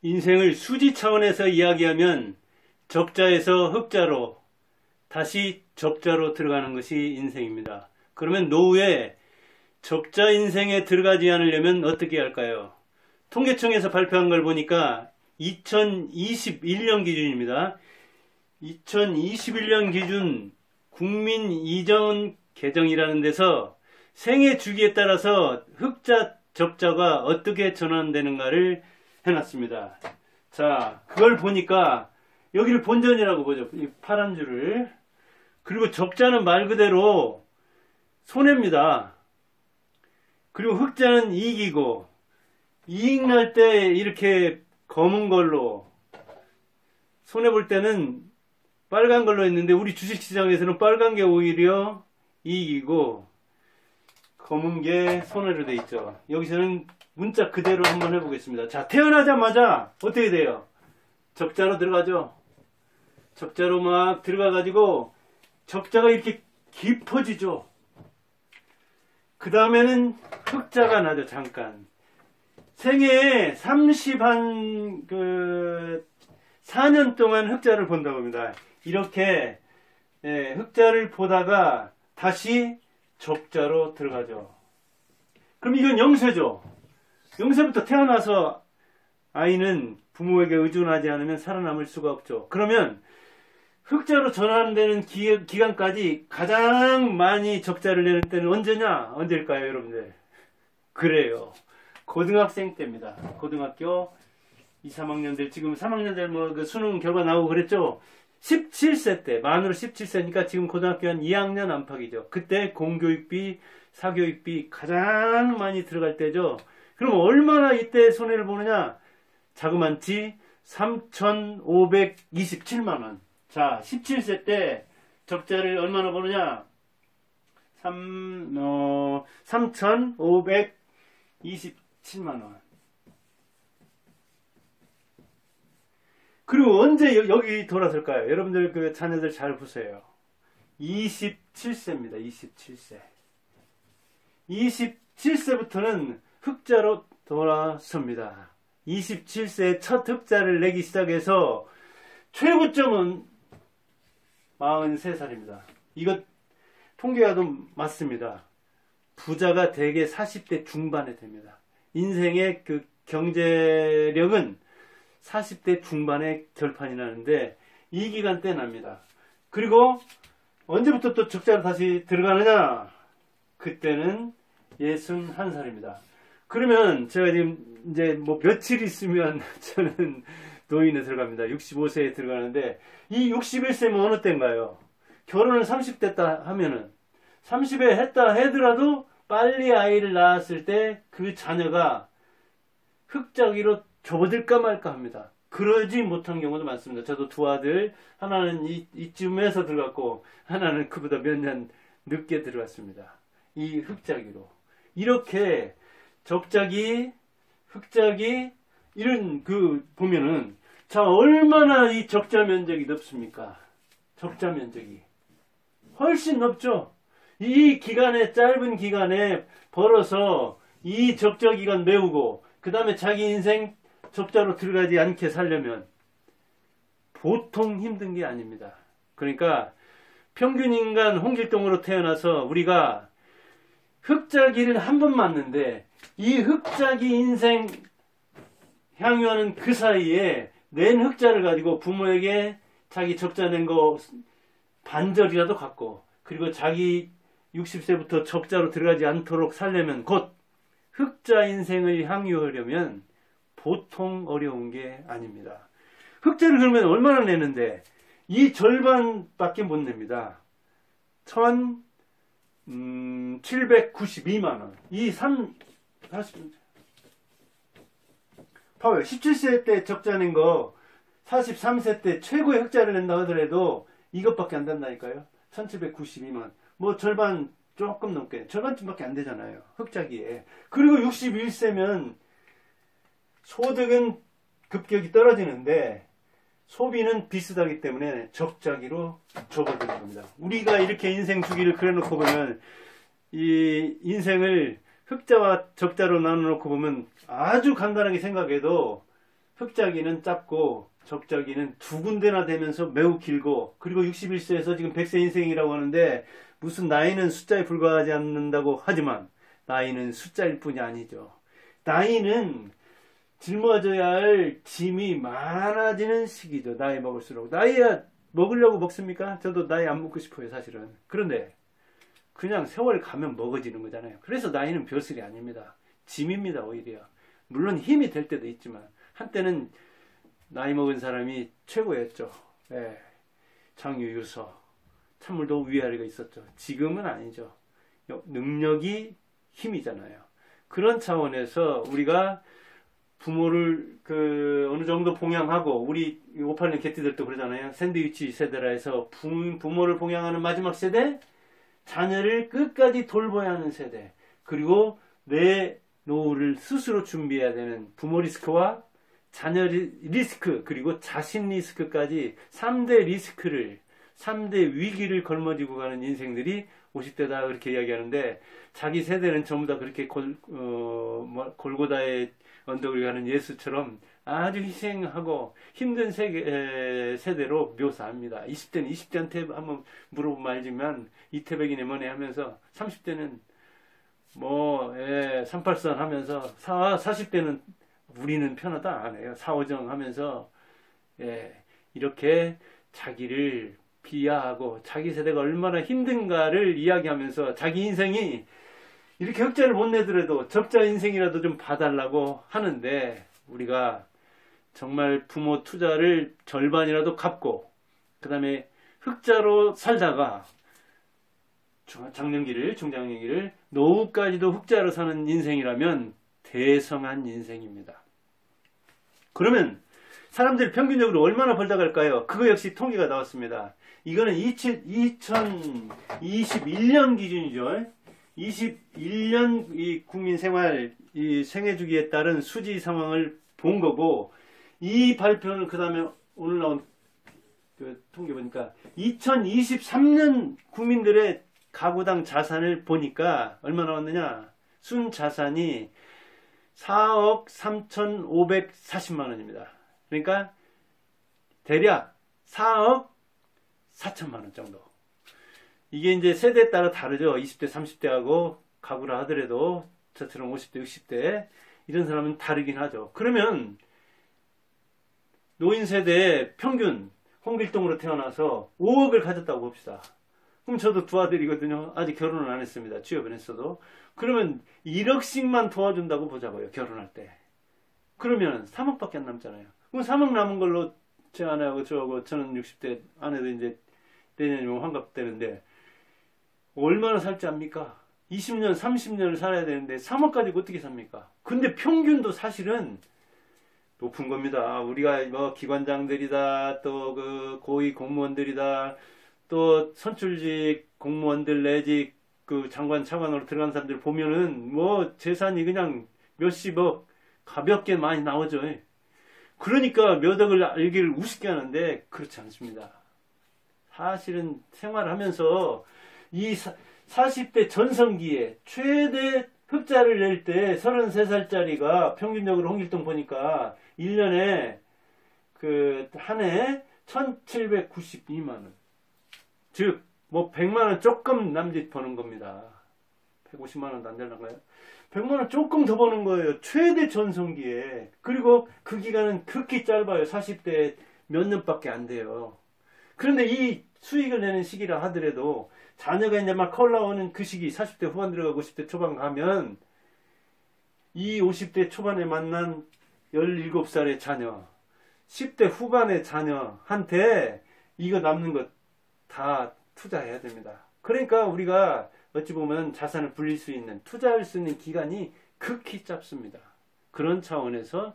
인생을 수지 차원에서 이야기하면 적자에서 흑자로 다시 적자로 들어가는 것이 인생입니다. 그러면 노후에 적자 인생에 들어가지 않으려면 어떻게 할까요? 통계청에서 발표한 걸 보니까 2021년 기준입니다. 2021년 기준 국민 이전 개정이라는 데서 생애 주기에 따라서 흑자, 적자가 어떻게 전환되는가를 해놨습니다. 자, 그걸 보니까 여기를 본전이라고 보죠. 이 파란 줄을. 그리고 적자는 말 그대로 손해입니다. 그리고 흑자는 이익이고, 이익 날 때 이렇게 검은 걸로, 손해볼 때는 빨간 걸로 했는데 우리 주식시장에서는 빨간 게 오히려 이익이고 검은 게 손해로 돼 있죠. 여기서는 문자 그대로 한번 해보겠습니다. 자, 태어나자마자 어떻게 돼요? 적자로 들어가죠. 적자로 막 들어가가지고 적자가 이렇게 깊어지죠. 그 다음에는 흑자가 나죠. 잠깐 생애에 4년 동안 흑자를 본다고 합니다. 이렇게 흑자를 보다가 다시 적자로 들어가죠. 그럼 이건 영세죠. 영세부터 태어나서 아이는 부모에게 의존하지 않으면 살아남을 수가 없죠. 그러면 흑자로 전환되는 기간까지 가장 많이 적자를 내는 때는 언제냐? 언제일까요, 여러분들? 그래요. 고등학생 때입니다. 고등학교 2, 3학년들, 지금 3학년들 그 수능 결과 나오고 그랬죠? 17세 때, 만으로 17세니까 지금 고등학교 한 2학년 안팎이죠. 그때 공교육비, 사교육비 가장 많이 들어갈 때죠. 그럼 얼마나 이때 손해를 보느냐? 자그만치 3,527만원. 자, 17세 때 적자를 얼마나 보느냐? 3,527만원. 그리고 언제 여기 돌아설까요? 여러분들 그 자녀들 잘 보세요. 27세입니다. 27세. 27세부터는 흑자로 돌아섭니다. 27세에 첫 흑자를 내기 시작해서 최고점은 43살입니다. 이것 통계가 좀 맞습니다. 부자가 대개 40대 중반에 됩니다. 인생의 그 경제력은 40대 중반에 결판이 나는데 이 기간 때 납니다. 그리고 언제부터 또 적자로 다시 들어가느냐? 그때는 61살입니다. 그러면 제가 지금 이제 뭐 며칠 있으면 저는 노인에 들어갑니다. 65세에 들어가는데 이 61세면 어느 때인가요? 결혼을 30대 했다 하면은 30에 했다 하더라도 빨리 아이를 낳았을 때 그 자녀가 흑자기로 접어들까 말까 합니다. 그러지 못한 경우도 많습니다. 저도 두 아들, 하나는 이쯤에서 들어갔고 하나는 그보다 몇 년 늦게 들어갔습니다. 이 흑자기로. 이렇게 적자기, 흑자기 이런 보면은 자, 얼마나 이 적자 면적이 넓습니까? 적자 면적이 훨씬 넓죠. 이 기간에, 짧은 기간에 벌어서 이 적자 기간 메우고 그 다음에 자기 인생 적자로 들어가지 않게 살려면 보통 힘든 게 아닙니다. 그러니까 평균 인간 홍길동으로 태어나서 우리가 흑자기를 한 번 맞는데 이 흑자기 인생 향유하는 그 사이에 낸 흑자를 가지고 부모에게 자기 적자 낸 거 반절이라도 갖고 그리고 자기 60세부터 적자로 들어가지 않도록 살려면 곧 흑자 인생을 향유하려면 보통 어려운 게 아닙니다. 흑자를 그러면 얼마나 내는데 이 절반밖에 못 냅니다. 1,792만원. 봐봐요. 17세 때 적자 낸 거 43세 때 최고의 흑자를 낸다 하더라도 이것밖에 안 된다니까요. 1,792만. 뭐 절반 조금 넘게, 절반쯤밖에 안 되잖아요. 흑자기에. 그리고 61세면 소득은 급격히 떨어지는데 소비는 비슷하기 때문에 적자기로 접어드는 겁니다. 우리가 이렇게 인생 주기를 그려놓고 보면 이 인생을 흑자와 적자로 나눠놓고 보면 아주 간단하게 생각해도 흑자기는 짧고 적자기는 두 군데나 되면서 매우 길고, 그리고 61세에서 지금 100세 인생이라고 하는데 무슨 나이는 숫자에 불과하지 않는다고 하지만 나이는 숫자일 뿐이 아니죠. 나이는 짊어져야 할 짐이 많아지는 시기죠. 나이 먹을수록. 나이야 먹으려고 먹습니까? 저도 나이 안 먹고 싶어요, 사실은. 그런데 그냥 세월 가면 먹어지는 거잖아요. 그래서 나이는 벼슬이 아닙니다. 짐입니다, 오히려. 물론 힘이 될 때도 있지만 한때는 나이 먹은 사람이 최고였죠. 예. 장유유서, 참물도 위아래가 있었죠. 지금은 아니죠. 능력이 힘이잖아요. 그런 차원에서 우리가 부모를 어느 정도 봉양하고, 우리 58년 개띠들도 그러잖아요. 샌드위치 세대라 해서 부모를 봉양하는 마지막 세대, 자녀를 끝까지 돌봐야 하는 세대, 그리고 내 노후를 스스로 준비해야 되는 부모 리스크와 자녀 리스크, 그리고 자신 리스크까지 3대 리스크를, 3대 위기를 걸머지고 가는 인생들이 50대다 그렇게 이야기하는데, 자기 세대는 전부 다 그렇게 골고다의 언덕을 가는 예수처럼 아주 희생하고 힘든 세대로 묘사합니다. 20대는 20대한테 한번 물어보면 알지만 이태백이네 뭐네 하면서, 30대는 383 하면서, 40대는 우리는 편하다 안 해요. 사오정 하면서, 이렇게 자기를 비하하고 자기 세대가 얼마나 힘든가를 이야기하면서 자기 인생이 이렇게 흑자를 못 내더라도 적자 인생이라도 좀 봐달라고 하는데, 우리가 정말 부모 투자를 절반이라도 갚고 그 다음에 흑자로 살다가 장년기를, 중장년기를, 노후까지도 흑자로 사는 인생이라면 대성한 인생입니다. 그러면 사람들이 평균적으로 얼마나 벌다 갈까요? 그거 역시 통계가 나왔습니다. 이거는 2021년 기준이죠. 21년 이 국민 생활, 이 생애 주기에 따른 수지 상황을 본 거고, 이 발표는 그 다음에 오늘 나온 통계 보니까 2023년 국민들의 가구당 자산을 보니까 얼마 나왔느냐? 순 자산이 4억 3,540만 원입니다. 그러니까 대략 4억 4천만 원 정도. 이게 이제 세대에 따라 다르죠. 20대, 30대하고 가구라 하더라도 저처럼 50대, 60대 이런 사람은 다르긴 하죠. 그러면 노인 세대의 평균, 홍길동으로 태어나서 5억을 가졌다고 봅시다. 그럼 저도 두 아들이거든요. 아직 결혼을 안 했습니다. 취업은 했어도. 그러면 1억씩만 도와준다고 보자고요. 결혼할 때. 그러면 3억밖에 안 남잖아요. 그럼 3억 남은 걸로 제 아내하고 저는 60대, 아내도 이제 내년이면 환갑 되는데 얼마나 살지 압니까? 20년, 30년을 살아야 되는데 3억 가지고 어떻게 삽니까? 근데 평균도 사실은 높은 겁니다. 우리가 뭐 기관장들이다, 또 그 고위 공무원들이다, 또 선출직 공무원들 내지 그 장관 차관으로 들어간 사람들 보면은 뭐 재산이 그냥 몇십억 가볍게 많이 나오죠. 그러니까 몇 억을 알기를 우습게 하는데 그렇지 않습니다. 사실은 생활하면서 이 40대 전성기에 최대 흑자를 낼 때 33살짜리가 평균적으로 홍길동 보니까 1년에 한 해 1792만 원. 즉, 뭐 100만 원 조금 남짓 버는 겁니다. 150만 원도 안 되나가요? 100만 원 조금 더 버는 거예요. 최대 전성기에. 그리고 그 기간은 극히 짧아요. 40대 몇 년밖에 안 돼요. 그런데 이 수익을 내는 시기라 하더라도 자녀가 이제 막 올라오는 그 시기, 40대 후반 들어가고 50대 초반 가면 이 50대 초반에 만난 17살의 자녀, 10대 후반의 자녀한테 이거 남는 것 다 투자해야 됩니다. 그러니까 우리가 어찌 보면 자산을 불릴 수 있는, 투자할 수 있는 기간이 극히 짧습니다. 그런 차원에서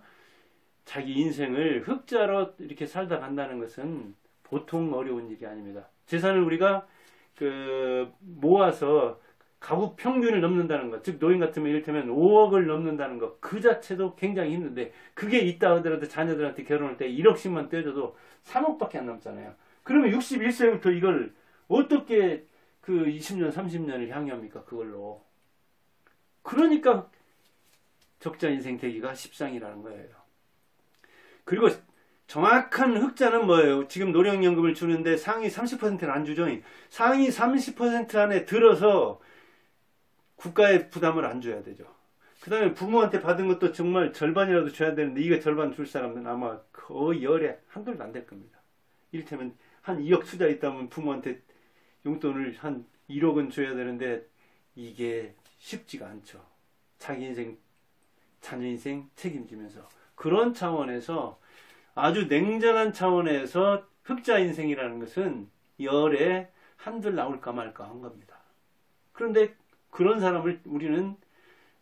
자기 인생을 흑자로 이렇게 살다 간다는 것은 보통 어려운 일이 아닙니다. 재산을 우리가 모아서 가구 평균을 넘는다는 것, 즉 노인 같으면 이를테면 5억을 넘는다는 것, 그 자체도 굉장히 힘든데, 그게 있다 하더라도 자녀들한테 결혼할 때 1억씩만 떼줘도 3억밖에 안 남잖아요. 그러면 61세부터 이걸 어떻게 20년, 30년을 향유합니까? 그걸로. 그러니까 적자 인생 되기가 십상이라는 거예요. 그리고 정확한 흑자는 뭐예요? 지금 노령연금을 주는데 상위 30%는 안 주죠. 상위 30% 안에 들어서 국가의 부담을 안 줘야 되죠. 그 다음에 부모한테 받은 것도 정말 절반이라도 줘야 되는데 이거 절반 줄 사람은 아마 거의 열에 한둘도 안 될 겁니다. 이를테면 한 2억 투자 있다면 부모한테 용돈을 한 1억은 줘야 되는데 이게 쉽지가 않죠. 자기 인생, 자녀 인생 책임지면서. 그런 차원에서 아주 냉정한 차원에서 흑자 인생이라는 것은 열에 한둘 나올까 말까 한 겁니다. 그런데 그런 사람을 우리는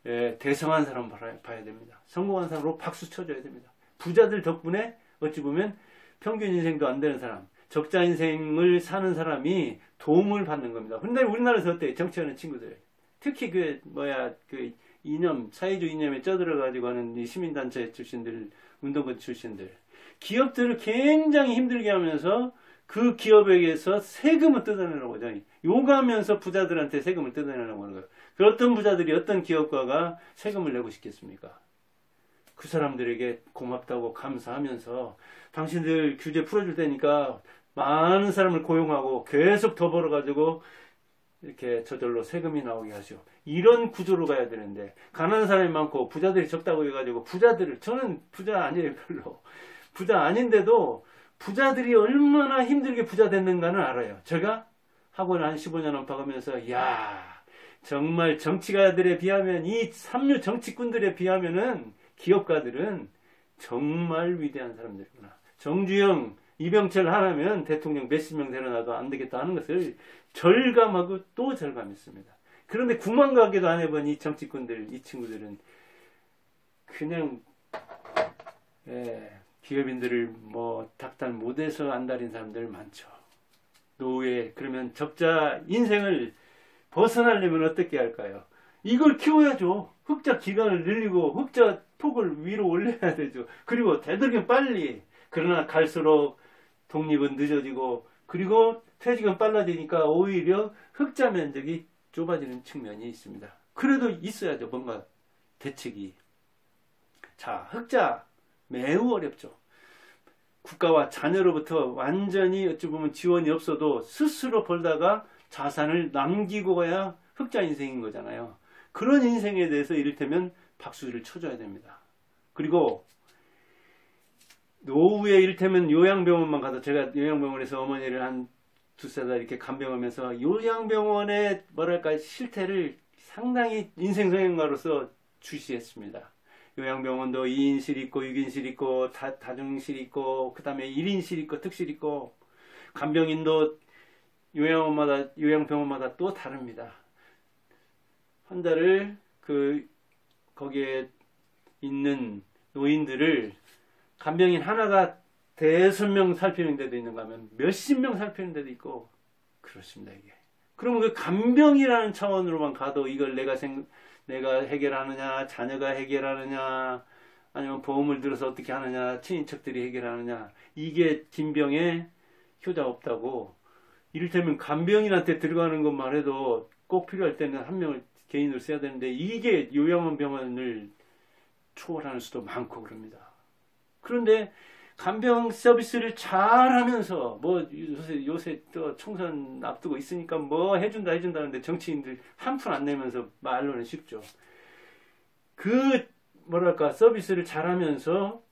대성한 사람 봐야 됩니다. 성공한 사람으로 박수 쳐줘야 됩니다. 부자들 덕분에 어찌 보면 평균 인생도 안 되는 사람, 적자 인생을 사는 사람이 도움을 받는 겁니다. 근데 우리나라에서 어때요? 정치하는 친구들. 특히 그 이념, 사회주의 이념에 쩌들어가지고 하는 이 시민단체 출신들, 운동권 출신들. 기업들을 굉장히 힘들게 하면서 그 기업에게서 세금을 뜯어내려고 하죠. 요구하면서 부자들한테 세금을 뜯어내려고 하는 거예요. 그 어떤 부자들이 어떤 기업가가 세금을 내고 싶겠습니까? 그 사람들에게 고맙다고 감사하면서 당신들 규제 풀어줄 테니까 많은 사람을 고용하고 계속 더 벌어가지고 이렇게 저절로 세금이 나오게 하죠. 이런 구조로 가야 되는데 가난한 사람이 많고 부자들이 적다고 해가지고 부자들을, 저는 부자 아니에요 별로. 부자 아닌데도 부자들이 얼마나 힘들게 부자 됐는가는 알아요. 제가 학원 한 15년 안팎하면서 야 정말 정치가들에 비하면 이 삼류 정치꾼들에 비하면은 기업가들은 정말 위대한 사람들이구나. 정주영, 이병철 하나면 대통령 몇십 명 데려놔도 안 되겠다 하는 것을 절감하고 또 절감했습니다. 그런데 구멍가게도 안 해본 이 정치꾼들, 이 친구들은 그냥 기업인들을 뭐 닥달 못해서 안달인 사람들 많죠. 노후에 그러면 적자 인생을 벗어나려면 어떻게 할까요? 이걸 키워야죠. 흑자 기간을 늘리고 흑자 폭을 위로 올려야 되죠. 그리고 되도록이면 빨리. 그러나 갈수록 독립은 늦어지고 그리고 퇴직은 빨라지니까 오히려 흑자 면적이 좁아지는 측면이 있습니다. 그래도 있어야죠. 뭔가 대책이. 자, 흑자 매우 어렵죠. 국가와 자녀로부터 완전히 어찌 보면 지원이 없어도 스스로 벌다가 자산을 남기고 가야 흑자 인생인 거잖아요. 그런 인생에 대해서 이를테면 박수를 쳐줘야 됩니다. 그리고 노후에 이를테면 요양병원만 가도, 제가 요양병원에서 어머니를 한 두세 달 이렇게 간병하면서 요양병원의 뭐랄까 실태를 상당히 인생성형가로서 주시했습니다. 요양병원도 2인실 있고 6인실 있고 다중실 있고 그 다음에 1인실 있고 특실 있고 간병인도 요양병원마다 또 다릅니다. 환자를 거기에 있는 노인들을 간병인 하나가 대여섯 명 살피는 데도 있는가 하면 몇십 명 살피는 데도 있고 그렇습니다. 이게. 그러면 그 간병이라는 차원으로만 가도 이걸 내가 해결하느냐, 자녀가 해결하느냐, 아니면 보험을 들어서 어떻게 하느냐, 친인척들이 해결하느냐, 이게 진병에 효자 없다고. 이를테면 간병인한테 들어가는 것만 해도 꼭 필요할 때는 한 명을 개인으로 써야 되는데 이게 요양원 병원을 초월하는 수도 많고 그럽니다. 그런데 간병 서비스를 잘 하면서 뭐 요새 또 총선 앞두고 있으니까 뭐 해준다는데 정치인들 한 푼 안 내면서 말로는 쉽죠. 그 뭐랄까 서비스를 잘 하면서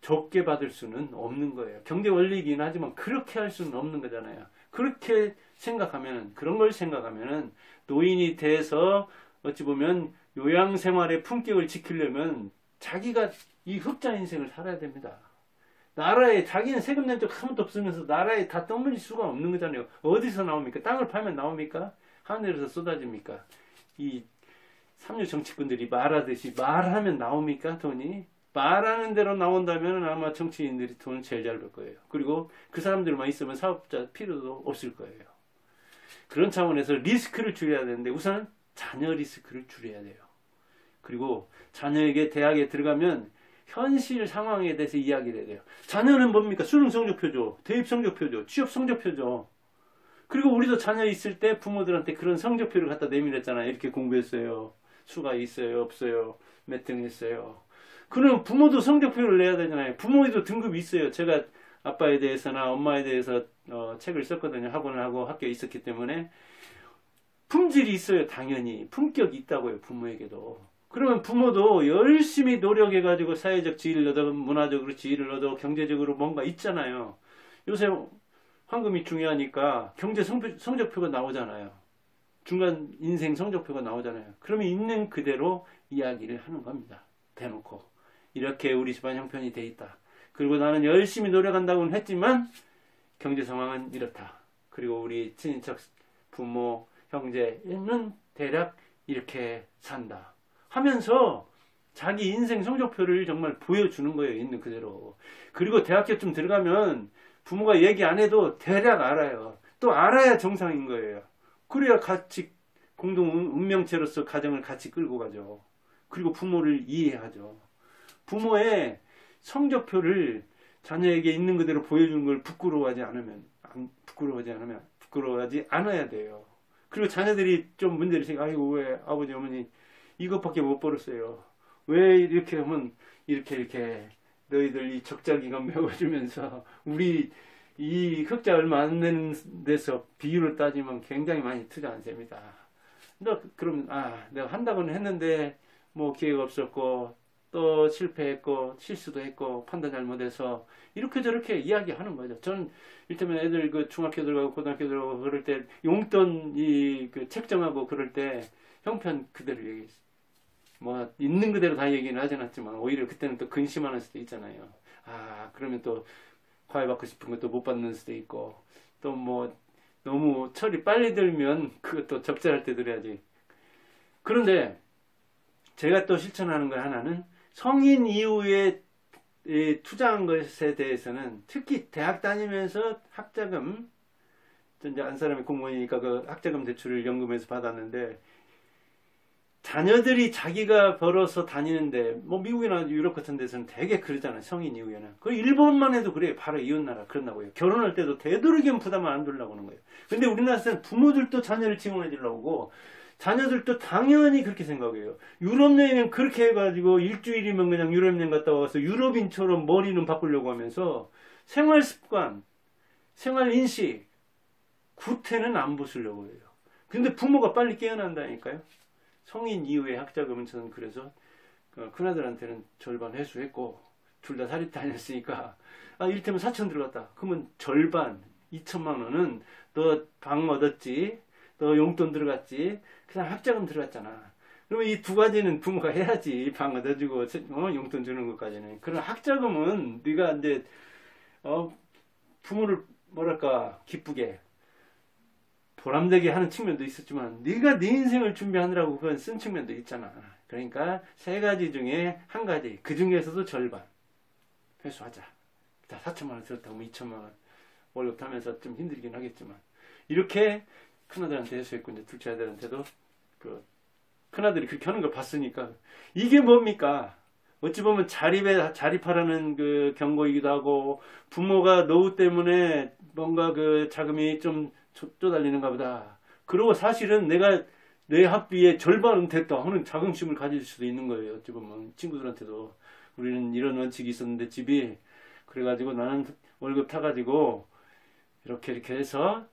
적게 받을 수는 없는 거예요. 경제 원리이긴 하지만 그렇게 할 수는 없는 거잖아요. 그렇게 생각하면, 그런 걸 생각하면 노인이 돼서 어찌 보면 요양생활의 품격을 지키려면 자기가 이 흑자 인생을 살아야 됩니다. 나라에 자기는 세금 낸 적 한 번도 없으면서 나라에 다 떠밀릴 수가 없는 거잖아요. 어디서 나옵니까? 땅을 팔면 나옵니까? 하늘에서 쏟아집니까? 이 삼류 정치꾼들이 말하듯이 말하면 나옵니까? 돈이? 말하는 대로 나온다면 아마 정치인들이 돈을 제일 잘 벌 거예요. 그리고 그 사람들만 있으면 사업자 필요도 없을 거예요. 그런 차원에서 리스크를 줄여야 되는데 우선 자녀 리스크를 줄여야 돼요. 그리고 자녀에게 대학에 들어가면 현실 상황에 대해서 이야기를 해야 돼요. 자녀는 뭡니까? 수능 성적표죠. 대입 성적표죠. 취업 성적표죠. 그리고 우리도 자녀 있을 때 부모들한테 그런 성적표를 갖다 내밀었잖아요. 이렇게 공부했어요. 수가 있어요? 없어요? 몇 등 했어요? 그럼 부모도 성적표를 내야 되잖아요. 부모에도 등급이 있어요. 제가 아빠에 대해서나 엄마에 대해서 책을 썼거든요. 학원을 하고 학교에 있었기 때문에. 품질이 있어요. 당연히. 품격이 있다고요. 부모에게도. 그러면 부모도 열심히 노력해가지고 사회적 지위를 얻어, 문화적으로 지위를 얻어, 경제적으로 뭔가 있잖아요. 요새 황금이 중요하니까 경제 성적표가 나오잖아요. 중간 인생 성적표가 나오잖아요. 그러면 있는 그대로 이야기를 하는 겁니다. 대놓고. 이렇게 우리 집안 형편이 돼 있다. 그리고 나는 열심히 노력한다고는 했지만 경제 상황은 이렇다. 그리고 우리 친인척 부모, 형제는 대략 이렇게 산다. 하면서 자기 인생 성적표를 정말 보여주는 거예요. 있는 그대로. 그리고 대학교쯤 들어가면 부모가 얘기 안 해도 대략 알아요. 또 알아야 정상인 거예요. 그래야 같이 공동 운명체로서 가정을 같이 끌고 가죠. 그리고 부모를 이해하죠. 부모의 성적표를 자녀에게 있는 그대로 보여주는 걸 부끄러워하지 않아야 돼요. 그리고 자녀들이 좀 문제를 생겨, 아이고, 왜 아버지, 어머니, 이것밖에 못 벌었어요. 왜 이렇게 하면, 이렇게, 너희들 이 적자 기간 메워주면서, 우리 이 흑자 얼마 안 되는 데서 비율을 따지면 굉장히 많이 투자한 셈이다. 그럼, 내가 한다고는 했는데, 뭐 기회가 없었고, 또 실패했고, 실수도 했고, 판단 잘못해서, 이렇게 저렇게 이야기하는 거죠. 저는, 이를테면 애들 그 중학교 들어가고, 고등학교 들어가고, 그럴 때, 용돈 그 책정하고 그럴 때, 형편 그대로 얘기했어요. 뭐, 있는 그대로 다 얘기는 하진 않지만, 오히려 그때는 또 근심하는 수도 있잖아요. 그러면 또, 과외받고 싶은 것도 못 받는 수도 있고, 또 뭐, 너무 철이 빨리 들면, 그것도 적절할 때 들어야지. 그런데, 제가 또 실천하는 거 하나는, 성인 이후에 투자한 것에 대해서는 특히 대학 다니면서 학자금, 이제 안 사람이 공무원이니까 그 학자금 대출을 연금에서 받았는데, 자녀들이 자기가 벌어서 다니는데, 뭐 미국이나 유럽 같은 데서는 되게 그러잖아요. 성인 이후에는. 그 일본만 해도 그래요. 바로 이웃나라 그런다고요. 결혼할 때도 되도록이면 부담을 안 두려고 하는 거예요. 근데 우리나라에서는 부모들도 자녀를 지원해 주려고 하고, 자녀들도 당연히 그렇게 생각해요. 유럽 여행은 그렇게 해가지고 일주일이면 그냥 유럽 여행 갔다 와서 유럽인처럼 머리는 바꾸려고 하면서 생활 습관, 생활 인식, 구태는 안 부수려고 해요. 근데 부모가 빨리 깨어난다니까요. 성인 이후에 학자금은 저는 그래서 큰아들한테는 절반 회수했고 둘 다 사립 다녔으니까 이를테면 4천 들어갔다. 그러면 절반 2천만 원은 너 방 얻었지, 너 용돈 들어갔지, 그냥 학자금 들어갔잖아. 그러면 이 두 가지는 부모가 해야지. 방 얻어주고 용돈 주는 것까지는. 그럼 학자금은 네가 이제 부모를 뭐랄까 기쁘게 보람되게 하는 측면도 있었지만 네가 네 인생을 준비하느라고 그건 쓴 측면도 있잖아. 그러니까 세 가지 중에 한 가지, 그 중에서도 절반 회수하자. 자, 4천만 원 들었다고 2천만 원 월급 타면서 좀 힘들긴 하겠지만 이렇게 큰아들한테 회수했고 이제 둘째 아들한테도 큰아들이 그렇게 하는 걸 봤으니까 이게 뭡니까? 어찌 보면 자립하라는 그 경고이기도 하고 부모가 노후 때문에 뭔가 그 자금이 좀 쪼달리는가 보다. 그리고 사실은 내가 내 학비의 절반은 됐다 하는 자긍심을 가질 수도 있는 거예요. 어찌 보면 친구들한테도 우리는 이런 원칙이 있었는데 집이 그래가지고 나는 월급 타가지고 이렇게 해서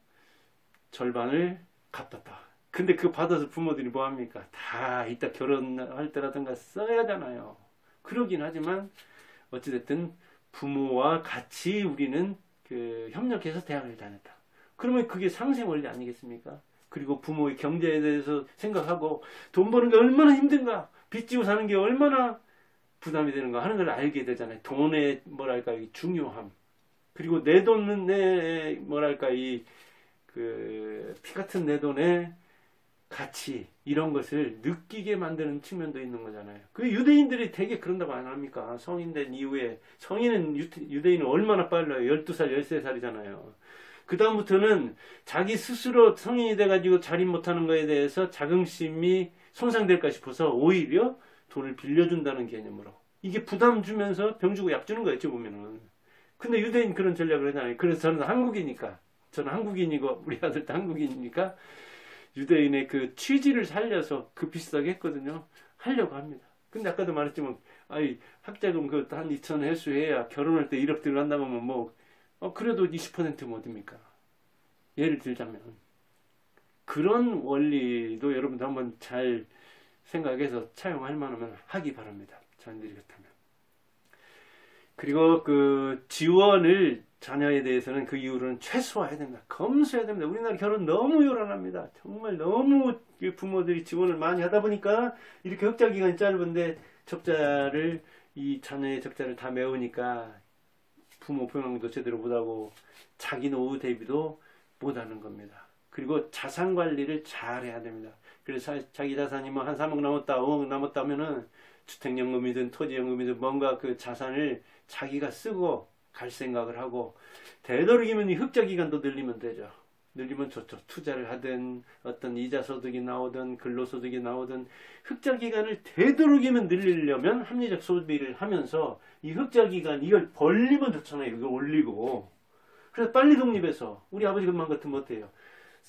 절반을 갚았다. 근데 그거 받아서 부모들이 뭐합니까? 다 이따 결혼할 때라든가 써야 하잖아요. 그러긴 하지만 어찌됐든 부모와 같이 우리는 협력해서 대학을 다녔다. 그러면 그게 상생 원리 아니겠습니까? 그리고 부모의 경제에 대해서 생각하고 돈 버는 게 얼마나 힘든가, 빚 지고 사는 게 얼마나 부담이 되는가 하는 걸 알게 되잖아요. 돈의 뭐랄까 이 중요함. 그리고 내 돈은 내 뭐랄까 이 피 같은 내 돈의 가치 이런 것을 느끼게 만드는 측면도 있는 거잖아요. 그 유대인들이 되게 그런다고 안 합니까? 성인 된 이후에 성인은 유대인은 얼마나 빨라요. 12살, 13살이잖아요. 그 다음부터는 자기 스스로 성인이 돼가지고 자립 못하는 거에 대해서 자긍심이 손상될까 싶어서 오히려 돈을 빌려준다는 개념으로 이게 부담 주면서 병 주고 약 주는 거였죠 보면은. 근데 유대인 그런 전략을 하잖아요. 그래서 저는 한국인이고 우리 아들도 한국인이니까 유대인의 그 취지를 살려서 그 비슷하게 했거든요. 하려고 합니다. 근데 아까도 말했지만 아이, 학자금 한 2천 회수해야 결혼할 때 1억 들어간다고 하면 뭐, 그래도 20%면 어딥니까? 예를 들자면. 그런 원리도 여러분들 한번 잘 생각해서 차용할 만하면 하기 바랍니다. 자녀들이 그렇다면. 그리고 그 지원을 자녀에 대해서는 그 이후로는 최소화해야 됩니다. 검소해야 됩니다. 우리나라 결혼 너무 요란합니다. 정말 너무 부모들이 지원을 많이 하다 보니까 이렇게 흑자 기간이 짧은데 이 자녀의 적자를 다 메우니까 부모 병행도 제대로 못하고 자기 노후 대비도 못하는 겁니다. 그리고 자산 관리를 잘 해야 됩니다. 그래서 자기 자산이 뭐 한 3억 남았다, 5억 남았다 하면은 주택연금이든 토지연금이든 뭔가 그 자산을 자기가 쓰고 갈 생각을 하고, 되도록이면 이 흑자 기간도 늘리면 되죠. 늘리면 좋죠. 투자를 하든 어떤 이자 소득이 나오든 근로소득이 나오든 흑자 기간을 되도록이면 늘리려면 합리적 소비를 하면서 이 흑자 기간 이걸 벌리면 좋잖아요. 이거 올리고. 그래서 빨리 독립해서 우리 아버지 것만 같으면 어때요?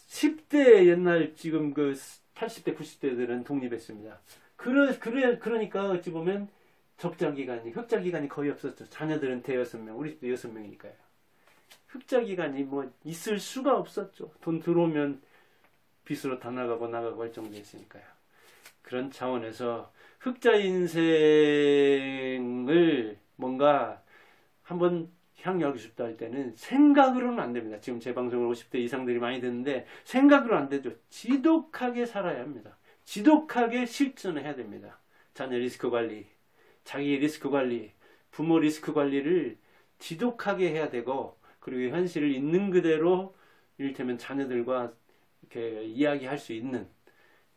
10대 옛날 지금 그 80대 90대들은 독립했습니다. 그러니까 어찌 보면 흑자 기간이 거의 없었죠. 자녀들은 대여섯 명, 우리 집도 6명이니까요. 흑자 기간이 뭐 있을 수가 없었죠. 돈 들어오면 빚으로 다 나가고 할 정도였으니까요. 그런 차원에서 흑자 인생을 뭔가 한번 향유하고 싶다 할 때는 생각으로는 안 됩니다. 지금 제 방송을 50대 이상들이 많이 듣는데 생각으로 안 되죠. 지독하게 살아야 합니다. 지독하게 실천을 해야 됩니다. 자녀 리스크 관리, 자기 리스크 관리, 부모 리스크 관리를 지독하게 해야 되고, 그리고 현실을 있는 그대로 이를테면 자녀들과 이렇게 이야기할 수 있는,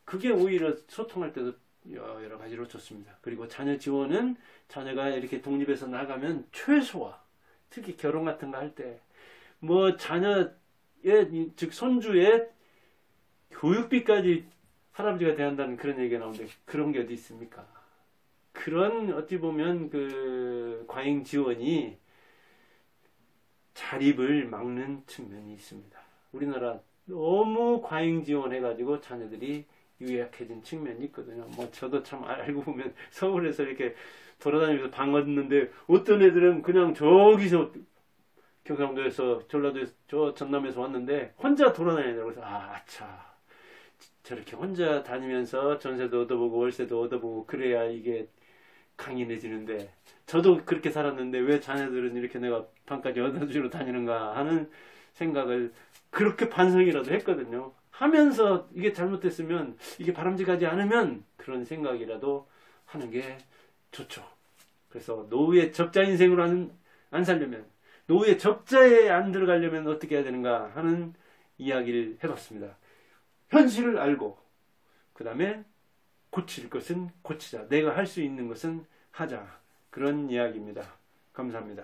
그게 오히려 소통할 때도 여러 가지로 좋습니다. 그리고 자녀 지원은 자녀가 이렇게 독립해서 나가면 최소화, 특히 결혼 같은 거 할 때 뭐 자녀의 즉 손주의 교육비까지 할아버지가 대한다는 그런 얘기가 나오는데 그런 게 어디 있습니까? 그런 어찌 보면 그 과잉 지원이 자립을 막는 측면이 있습니다. 우리나라 너무 과잉 지원해가지고 자녀들이 유약해진 측면이 있거든요. 뭐 저도 참 알고 보면 서울에서 이렇게 돌아다니면서 방 얻는데 어떤 애들은 그냥 저기서 경상도에서 전라도에서 저 전남에서 왔는데 혼자 돌아다니더라고요. 그래서 아차, 저렇게 혼자 다니면서 전세도 얻어보고 월세도 얻어보고 그래야 이게 강인해지는데, 저도 그렇게 살았는데 왜 자녀들은 이렇게 내가 방까지 얻어주러 다니는가 하는 생각을 그렇게 반성이라도 했거든요. 하면서 이게 잘못됐으면, 이게 바람직하지 않으면 그런 생각이라도 하는 게 좋죠. 그래서 노후의 적자 인생으로 안 살려면, 노후의 적자에 안 들어가려면 어떻게 해야 되는가 하는 이야기를 해봤습니다. 현실을 알고 그 다음에 고칠 것은 고치자, 내가 할 수 있는 것은 하자, 그런 이야기입니다. 감사합니다.